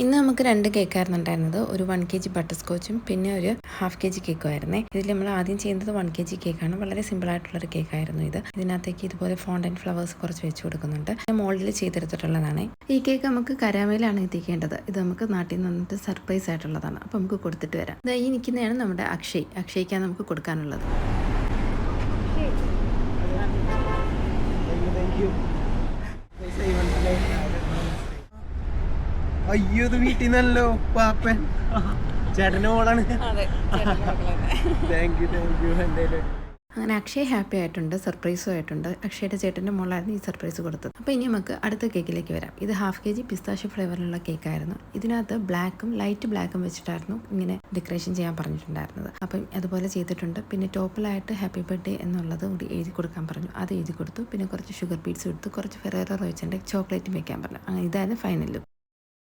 ഇന്ന് നമുക്ക് 2 കേക്കായിരുന്നു ഉണ്ടായിരുന്നത്. ഒരു 1 kg ബട്ടർ സ്കോച്ചും പിന്നെ ഒരു 1/2 kg കേക്കും ആയിരുന്നേ. ഇതിൽ നമ്മൾ ആദ്യം ചെയ്യുന്നത് 1 kg കേക്കാണ്. വളരെ സിമ്പിൾ ആയിട്ടുള്ളൊരു കേക്കായിരുന്നു ഇത്. ഇതിനകത്തേക്ക് ഇതുപോലെ ഫോണ്ടന്റ് ഫ്ലവേഴ്സ് കുറച്ച് വെച്ച് കൊടുക്കുന്നുണ്ട്. മോൾഡിൽ ചെയ്തെടുത്തിട്ടുള്ളതാണ്. ഈ കേക്ക് നമുക്ക് കരാമയിലാണ് എത്തിക്കേണ്ടത്. ഇത് നമുക്ക് നാട്ടിൽ നിന്നിട്ട് സർപ്രൈസ് ആയിട്ടുള്ളതാണ്. അപ്പോൾ നമുക്ക് കൊടുത്തിട്ട് വരാം. ഈ നിൽക്കുന്നതാണ് നമ്മുടെ അക്ഷയ്ക്കാണ് നമുക്ക് കൊടുക്കാനുള്ളത്. അയ്യോ ഇത് വീട്ടിൽ നിന്നല്ലോ പാപ്പൻ ചേട്ടൻ്റെ മോളാണ്. താങ്ക് യു എന്തായാലും. അങ്ങനെ അക്ഷയ് ഹാപ്പി ആയിട്ടുണ്ട്, സർപ്രൈസും ആയിട്ടുണ്ട്. അക്ഷയുടെ ചേട്ടൻ്റെ മോളായിരുന്നു ഈ സർപ്രൈസ് കൊടുത്തത്. അപ്പോൾ ഇനി നമുക്ക് അടുത്ത കേക്കിലേക്ക് വരാം. ഇത് 1/2 kg പിസ്താഷ്യോ ഫ്ലേവറിലുള്ള കേക്കായിരുന്നു. ഇതിനകത്ത് ലൈറ്റ് ബ്ലാക്കും വെച്ചിട്ടായിരുന്നു ഇങ്ങനെ ഡെക്കറേഷൻ ചെയ്യാൻ പറഞ്ഞിട്ടുണ്ടായിരുന്നത്. അപ്പം അതുപോലെ ചെയ്തിട്ടുണ്ട്. പിന്നെ ടോപ്പിലായിട്ട് ഹാപ്പി ബർത്ത്ഡേ എന്നുള്ളത് കൂടി എഴുതി കൊടുക്കാൻ പറഞ്ഞു. അത് എഴുതി കൊടുത്തു. പിന്നെ കുറച്ച് ഷുഗർ ബീഡ്സ് എടുത്തു, കുറച്ച് ഫെറേറോ റോച്ചറിൻ്റെ ചോക്ലേറ്റും വെക്കാൻ പറഞ്ഞു. അങ്ങനെ ഇതായിരുന്നു ഫൈനൽ ലുക്ക്.